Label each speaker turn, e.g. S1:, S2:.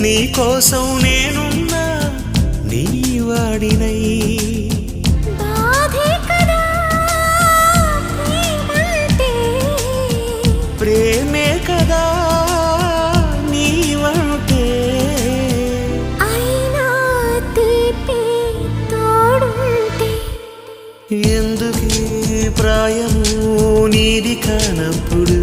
S1: నీ కోసం నేనున్నా నీ వాడినై ప్రేమే కదా నీవంటే ఎందుకీ ప్రాయము నీది కానప్పుడు